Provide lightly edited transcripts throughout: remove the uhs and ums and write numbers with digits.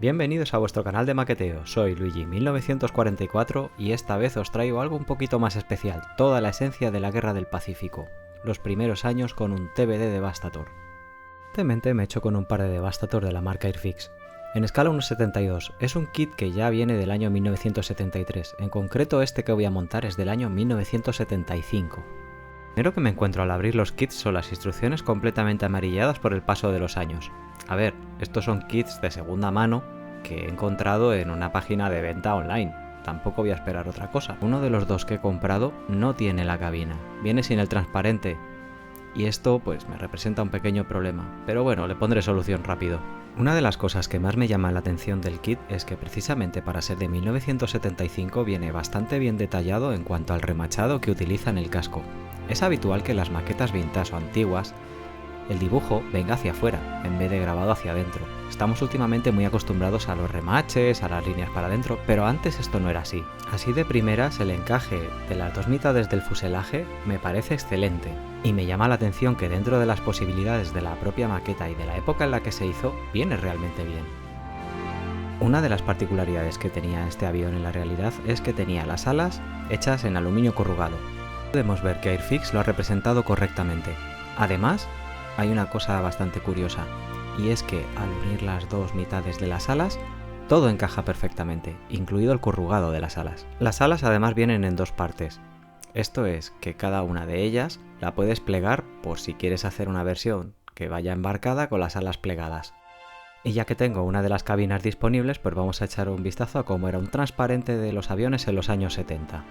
Bienvenidos a vuestro canal de maqueteo, soy Luigi1944 y esta vez os traigo algo un poquito más especial, toda la esencia de la Guerra del Pacífico, los primeros años con un TBD Devastator. Recientemente me he hecho con un par de Devastator de la marca Airfix. En escala 1.72, es un kit que ya viene del año 1973, en concreto este que voy a montar es del año 1975. Lo primero que me encuentro al abrir los kits son las instrucciones completamente amarilladas por el paso de los años. A ver, estos son kits de segunda mano que he encontrado en una página de venta online. Tampoco voy a esperar otra cosa. Uno de los dos que he comprado no tiene la cabina, viene sin el transparente. Y esto pues me representa un pequeño problema, pero bueno, le pondré solución rápido. Una de las cosas que más me llama la atención del kit es que precisamente para ser de 1975 viene bastante bien detallado en cuanto al remachado que utiliza en el casco. Es habitual que en las maquetas vintage o antiguas el dibujo venga hacia afuera en vez de grabado hacia adentro. Estamos últimamente muy acostumbrados a los remaches, a las líneas para adentro, pero antes esto no era así. Así de primeras el encaje de las dos mitades del fuselaje me parece excelente y me llama la atención que dentro de las posibilidades de la propia maqueta y de la época en la que se hizo, viene realmente bien. Una de las particularidades que tenía este avión en la realidad es que tenía las alas hechas en aluminio corrugado. Podemos ver que Airfix lo ha representado correctamente. Además, hay una cosa bastante curiosa, y es que al unir las dos mitades de las alas, todo encaja perfectamente, incluido el corrugado de las alas. Las alas además vienen en dos partes. Esto es, que cada una de ellas la puedes plegar por si quieres hacer una versión que vaya embarcada con las alas plegadas. Y ya que tengo una de las cabinas disponibles, pues vamos a echar un vistazo a cómo era un transparente de los aviones en los años 70.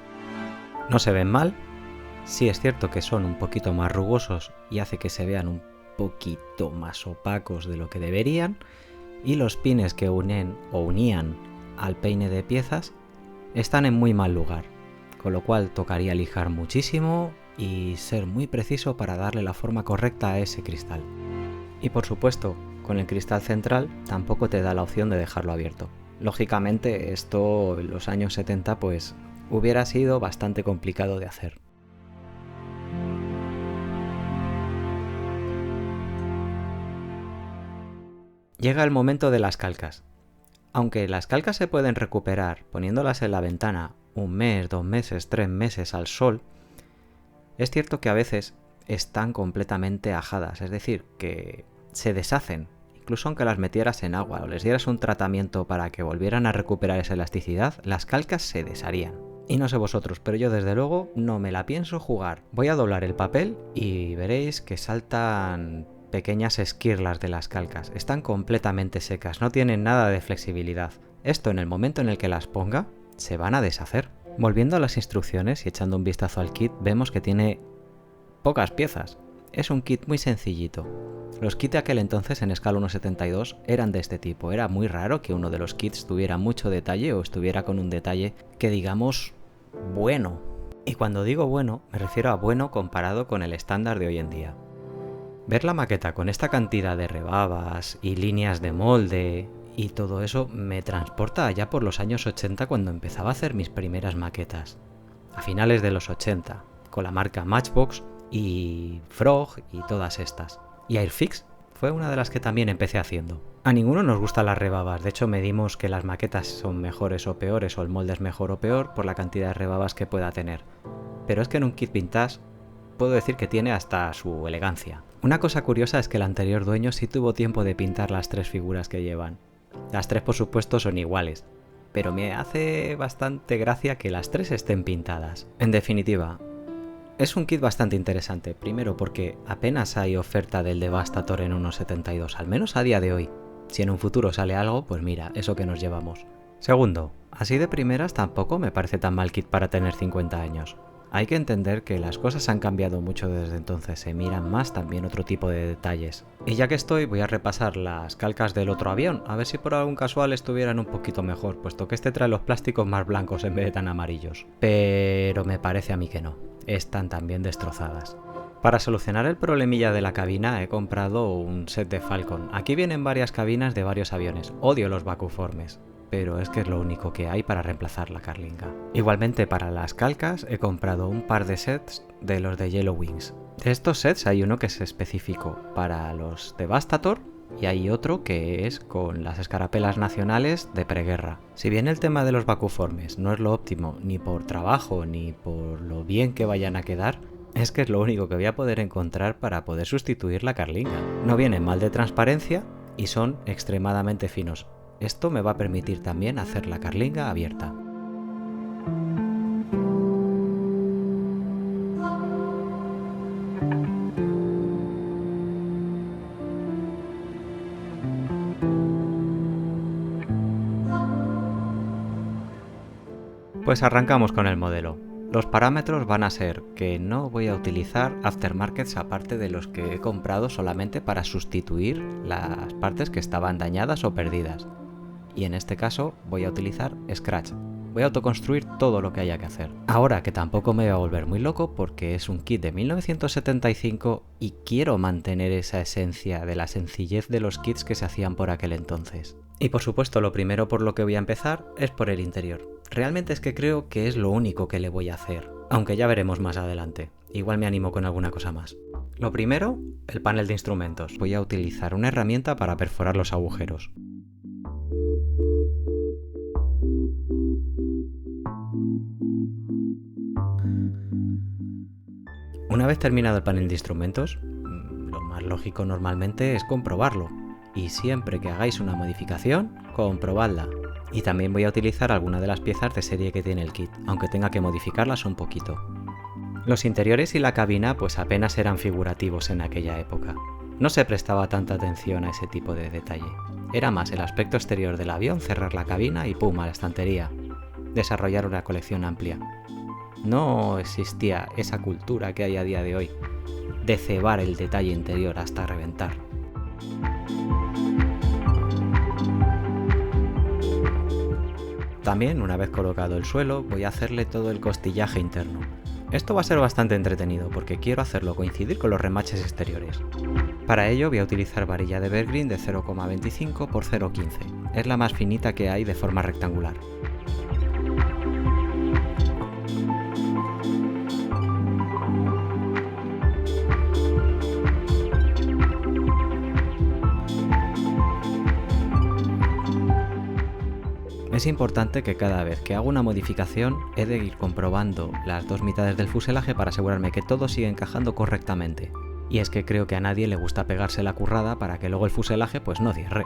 No se ven mal. Sí es cierto que son un poquito más rugosos y hace que se vean un poquito más opacos de lo que deberían, y los pines que unían al peine de piezas están en muy mal lugar, con lo cual tocaría lijar muchísimo y ser muy preciso para darle la forma correcta a ese cristal. Y por supuesto, con el cristal central tampoco te da la opción de dejarlo abierto. Lógicamente esto en los años 70 pues hubiera sido bastante complicado de hacer. Llega el momento de las calcas. Aunque las calcas se pueden recuperar poniéndolas en la ventana un mes, 2 meses, 3 meses al sol, es cierto que a veces están completamente ajadas, es decir, que se deshacen. Incluso aunque las metieras en agua o les dieras un tratamiento para que volvieran a recuperar esa elasticidad, las calcas se desharían. Y no sé vosotros, pero yo desde luego no me la pienso jugar. Voy a doblar el papel y veréis que saltan pequeñas esquirlas de las calcas. Están completamente secas, no tienen nada de flexibilidad. Esto en el momento en el que las ponga, se van a deshacer. Volviendo a las instrucciones y echando un vistazo al kit, vemos que tiene pocas piezas. Es un kit muy sencillito. Los kits de aquel entonces en escala 1.72 eran de este tipo. Era muy raro que uno de los kits tuviera mucho detalle o estuviera con un detalle que digamos bueno. Y cuando digo bueno, me refiero a bueno comparado con el estándar de hoy en día. Ver la maqueta con esta cantidad de rebabas y líneas de molde y todo eso me transporta allá por los años 80 cuando empezaba a hacer mis primeras maquetas. A finales de los 80, con la marca Matchbox y Frog y todas estas. Y Airfix fue una de las que también empecé haciendo. A ninguno nos gustan las rebabas, de hecho medimos que las maquetas son mejores o peores o el molde es mejor o peor por la cantidad de rebabas que pueda tener. Pero es que en un kit vintage puedo decir que tiene hasta su elegancia. Una cosa curiosa es que el anterior dueño sí tuvo tiempo de pintar las tres figuras que llevan. Las tres por supuesto son iguales, pero me hace bastante gracia que las tres estén pintadas. En definitiva, es un kit bastante interesante, primero porque apenas hay oferta del Devastator en 1.72, al menos a día de hoy. Si en un futuro sale algo, pues mira, eso que nos llevamos. Segundo, así de primeras tampoco me parece tan mal kit para tener 50 años. Hay que entender que las cosas han cambiado mucho desde entonces, se miran más también otro tipo de detalles. Y ya que estoy, voy a repasar las calcas del otro avión, a ver si por algún casual estuvieran un poquito mejor, puesto que este trae los plásticos más blancos en vez de tan amarillos. Pero me parece a mí que no, están también destrozadas. Para solucionar el problemilla de la cabina he comprado un set de Falcon. Aquí vienen varias cabinas de varios aviones, odio los vacuformes, pero es que es lo único que hay para reemplazar la carlinga. Igualmente para las calcas he comprado un par de sets de los de Yellow Wings. De estos sets hay uno que es específico para los Devastator y hay otro que es con las escarapelas nacionales de preguerra. Si bien el tema de los vacuformes no es lo óptimo ni por trabajo ni por lo bien que vayan a quedar, es que es lo único que voy a poder encontrar para poder sustituir la carlinga. No vienen mal de transparencia y son extremadamente finos. Esto me va a permitir también hacer la carlinga abierta. Pues arrancamos con el modelo. Los parámetros van a ser que no voy a utilizar aftermarkets aparte de los que he comprado solamente para sustituir las partes que estaban dañadas o perdidas. Y en este caso voy a utilizar Scratch. Voy a autoconstruir todo lo que haya que hacer. Ahora que tampoco me voy a volver muy loco porque es un kit de 1975 y quiero mantener esa esencia de la sencillez de los kits que se hacían por aquel entonces. Y por supuesto lo primero por lo que voy a empezar es por el interior. Realmente es que creo que es lo único que le voy a hacer, aunque ya veremos más adelante. Igual me animo con alguna cosa más. Lo primero, el panel de instrumentos. Voy a utilizar una herramienta para perforar los agujeros. Una vez terminado el panel de instrumentos, lo más lógico normalmente es comprobarlo. Y siempre que hagáis una modificación, comprobadla. Y también voy a utilizar alguna de las piezas de serie que tiene el kit, aunque tenga que modificarlas un poquito. Los interiores y la cabina pues apenas eran figurativos en aquella época. No se prestaba tanta atención a ese tipo de detalle. Era más el aspecto exterior del avión, cerrar la cabina y pum, a la estantería. Desarrollar una colección amplia. No existía esa cultura que hay a día de hoy, de cebar el detalle interior hasta reventar. También, una vez colocado el suelo, voy a hacerle todo el costillaje interno. Esto va a ser bastante entretenido porque quiero hacerlo coincidir con los remaches exteriores. Para ello voy a utilizar varilla de Evergreen de 0,25 x 0,15. Es la más finita que hay de forma rectangular. Es importante que cada vez que hago una modificación he de ir comprobando las dos mitades del fuselaje para asegurarme que todo sigue encajando correctamente. Y es que creo que a nadie le gusta pegarse la currada para que luego el fuselaje pues no cierre.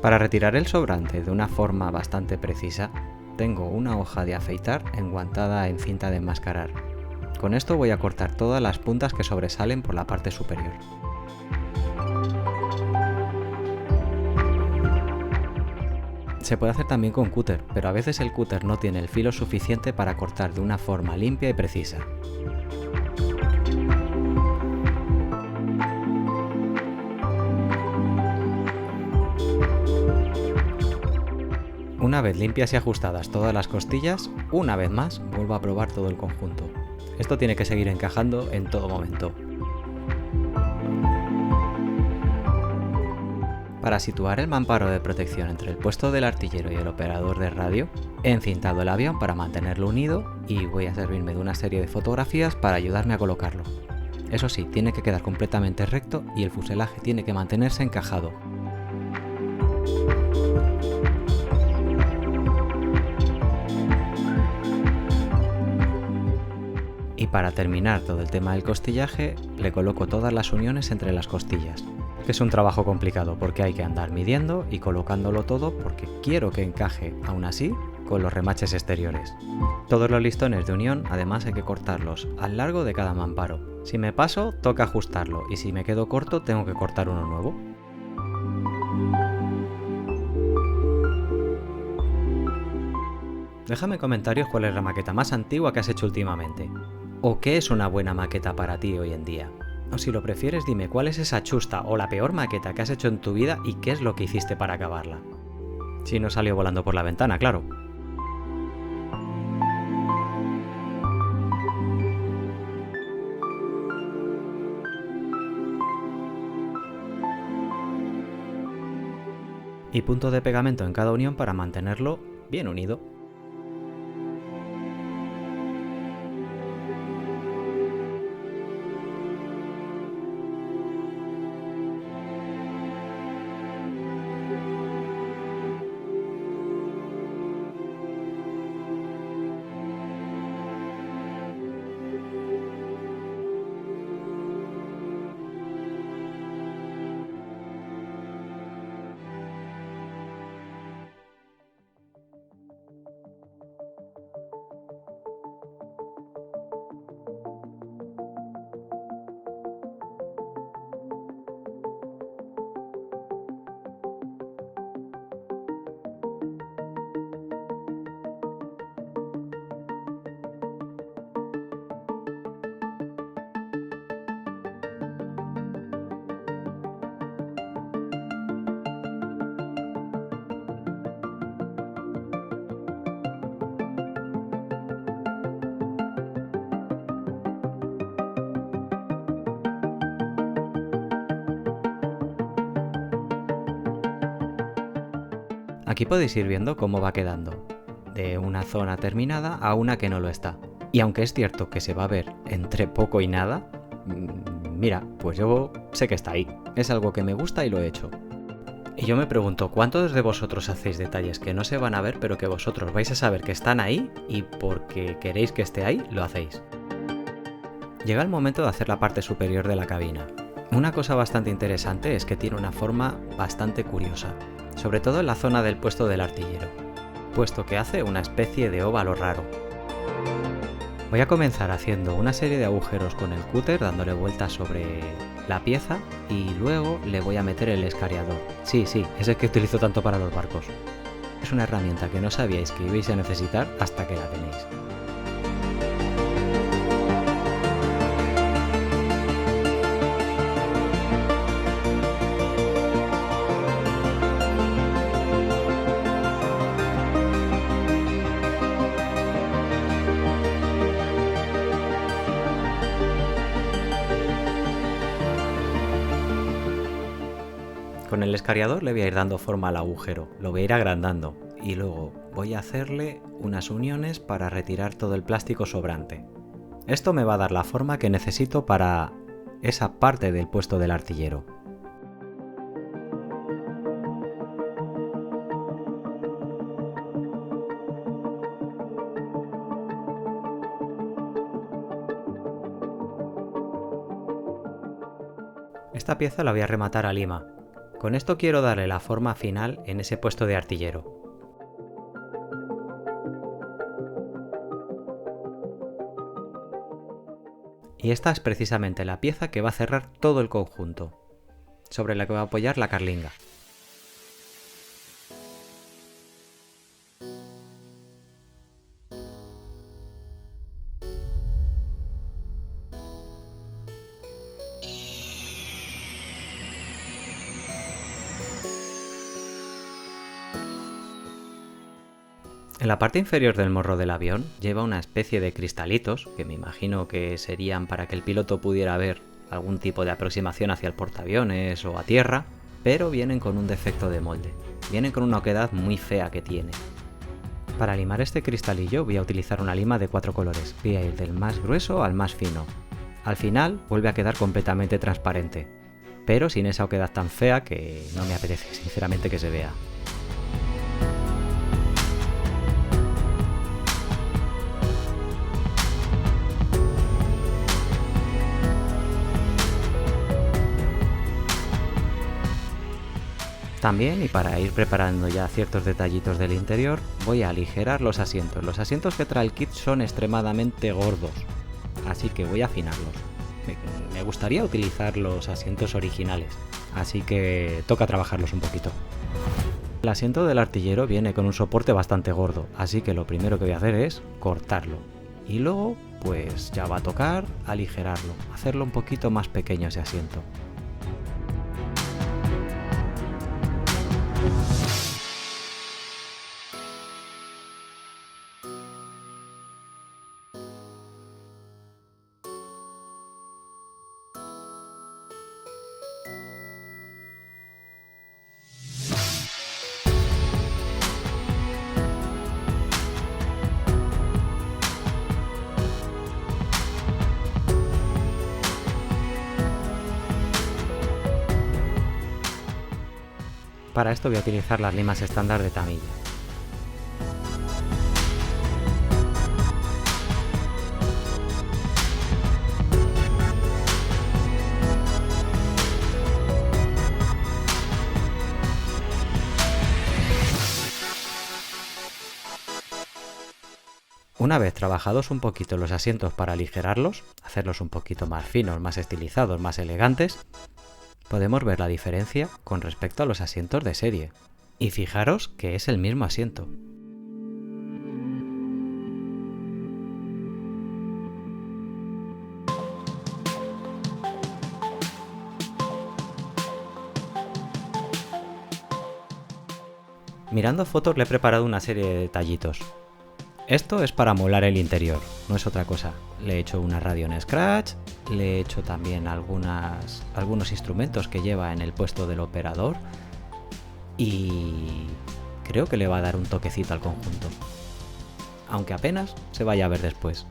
Para retirar el sobrante de una forma bastante precisa, tengo una hoja de afeitar enguantada en cinta de enmascarar. Con esto voy a cortar todas las puntas que sobresalen por la parte superior. Se puede hacer también con cúter, pero a veces el cúter no tiene el filo suficiente para cortar de una forma limpia y precisa. Una vez limpias y ajustadas todas las costillas, una vez más vuelvo a probar todo el conjunto. Esto tiene que seguir encajando en todo momento. Para situar el mamparo de protección entre el puesto del artillero y el operador de radio, he encintado el avión para mantenerlo unido y voy a servirme de una serie de fotografías para ayudarme a colocarlo. Eso sí, tiene que quedar completamente recto y el fuselaje tiene que mantenerse encajado. Y para terminar todo el tema del costillaje, le coloco todas las uniones entre las costillas. Que es un trabajo complicado porque hay que andar midiendo y colocándolo todo porque quiero que encaje, aún así, con los remaches exteriores. Todos los listones de unión además hay que cortarlos al largo de cada mamparo. Si me paso, toca ajustarlo y si me quedo corto tengo que cortar uno nuevo. Déjame en comentarios cuál es la maqueta más antigua que has hecho últimamente. ¿O qué es una buena maqueta para ti hoy en día? O si lo prefieres, dime cuál es esa chusta o la peor maqueta que has hecho en tu vida y qué es lo que hiciste para acabarla. Si no salió volando por la ventana, claro. y punto de pegamento en cada unión para mantenerlo bien unido. Aquí podéis ir viendo cómo va quedando, de una zona terminada a una que no lo está. Y aunque es cierto que se va a ver entre poco y nada, mira, pues yo sé que está ahí. Es algo que me gusta y lo he hecho. Y yo me pregunto, ¿cuántos de vosotros hacéis detalles que no se van a ver pero que vosotros vais a saber que están ahí y porque queréis que esté ahí, lo hacéis? Llega el momento de hacer la parte superior de la cabina. Una cosa bastante interesante es que tiene una forma bastante curiosa, sobre todo en la zona del puesto del artillero, puesto que hace una especie de óvalo raro. Voy a comenzar haciendo una serie de agujeros con el cúter dándole vueltas sobre la pieza y luego le voy a meter el escariador. Sí, es el que utilizo tanto para los barcos. Es una herramienta que no sabíais que ibais a necesitar hasta que la tenéis. Con el escariador le voy a ir dando forma al agujero, lo voy a ir agrandando y luego voy a hacerle unas uniones para retirar todo el plástico sobrante. Esto me va a dar la forma que necesito para esa parte del puesto del artillero. Esta pieza la voy a rematar a lima. Con esto quiero darle la forma final en ese puesto de artillero. Y esta es precisamente la pieza que va a cerrar todo el conjunto, sobre la que va a apoyar la carlinga. En la parte inferior del morro del avión lleva una especie de cristalitos, que me imagino que serían para que el piloto pudiera ver algún tipo de aproximación hacia el portaaviones o a tierra, pero vienen con un defecto de molde. Vienen con una oquedad muy fea que tiene. Para limar este cristalillo voy a utilizar una lima de 4 colores. Voy a ir del más grueso al más fino. Al final vuelve a quedar completamente transparente, pero sin esa oquedad tan fea que no me apetece sinceramente que se vea. También, y para ir preparando ya ciertos detallitos del interior, voy a aligerar los asientos. Los asientos que trae el kit son extremadamente gordos, así que voy a afinarlos. Me gustaría utilizar los asientos originales, así que toca trabajarlos un poquito. El asiento del artillero viene con un soporte bastante gordo, así que lo primero que voy a hacer es cortarlo. Y luego, pues ya va a tocar aligerarlo, hacerlo un poquito más pequeño ese asiento. Para esto voy a utilizar las limas estándar de Tamiya. Una vez trabajados un poquito los asientos para aligerarlos, hacerlos un poquito más finos, más estilizados, más elegantes, podemos ver la diferencia con respecto a los asientos de serie. Y fijaros que es el mismo asiento. Mirando fotos le he preparado una serie de detallitos. Esto es para molar el interior, no es otra cosa. Le he hecho una radio en scratch, le he hecho también algunos instrumentos que lleva en el puesto del operador y creo que le va a dar un toquecito al conjunto, aunque apenas se vaya a ver después.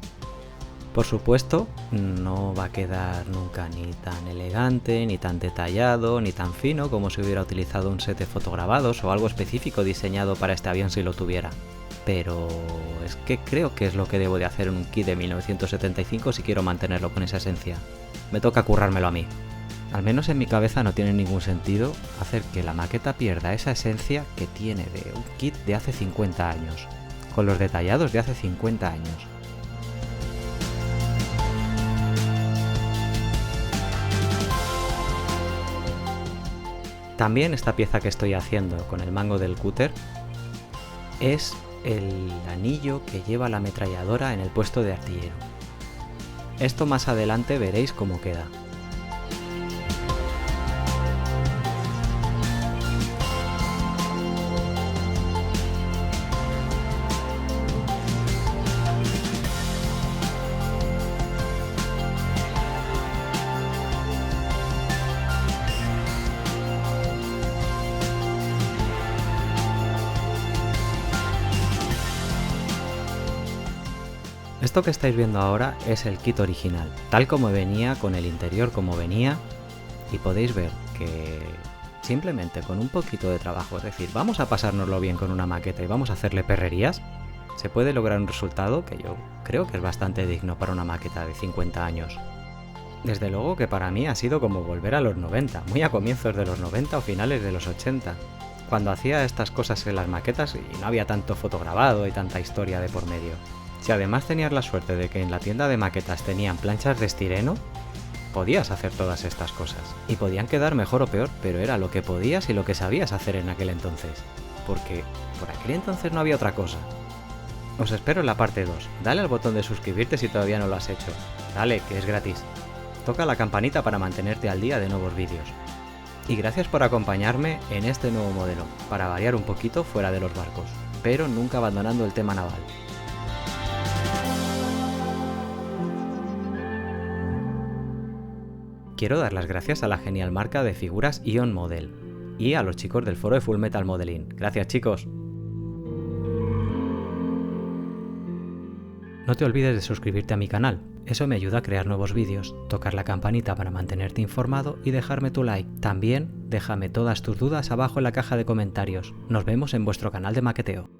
Por supuesto, no va a quedar nunca ni tan elegante, ni tan detallado, ni tan fino como si hubiera utilizado un set de fotograbados o algo específico diseñado para este avión si lo tuviera. Pero es que creo que es lo que debo de hacer en un kit de 1975 si quiero mantenerlo con esa esencia. Me toca currármelo a mí. Al menos en mi cabeza no tiene ningún sentido hacer que la maqueta pierda esa esencia que tiene de un kit de hace 50 años, con los detallados de hace 50 años. También esta pieza que estoy haciendo con el mango del cúter es el anillo que lleva la ametralladora en el puesto de artillero. Esto más adelante veréis cómo queda. Esto que estáis viendo ahora es el kit original, tal como venía, con el interior como venía, y podéis ver que simplemente con un poquito de trabajo, es decir, vamos a pasárnoslo bien con una maqueta y vamos a hacerle perrerías, se puede lograr un resultado que yo creo que es bastante digno para una maqueta de 50 años. Desde luego que para mí ha sido como volver a los 90, muy a comienzos de los 90 o finales de los 80, cuando hacía estas cosas en las maquetas y no había tanto fotograbado y tanta historia de por medio. Si además tenías la suerte de que en la tienda de maquetas tenían planchas de estireno, podías hacer todas estas cosas. Y podían quedar mejor o peor, pero era lo que podías y lo que sabías hacer en aquel entonces. Porque por aquel entonces no había otra cosa. Os espero en la parte 2. Dale al botón de suscribirte si todavía no lo has hecho. Dale, que es gratis. Toca la campanita para mantenerte al día de nuevos vídeos. Y gracias por acompañarme en este nuevo modelo, para variar un poquito fuera de los barcos, pero nunca abandonando el tema naval. Quiero dar las gracias a la genial marca de figuras Ion Model y a los chicos del foro de Full Metal Modeling. Gracias, chicos. No te olvides de suscribirte a mi canal, eso me ayuda a crear nuevos vídeos, tocar la campanita para mantenerte informado y dejarme tu like. También déjame todas tus dudas abajo en la caja de comentarios. Nos vemos en vuestro canal de maqueteo.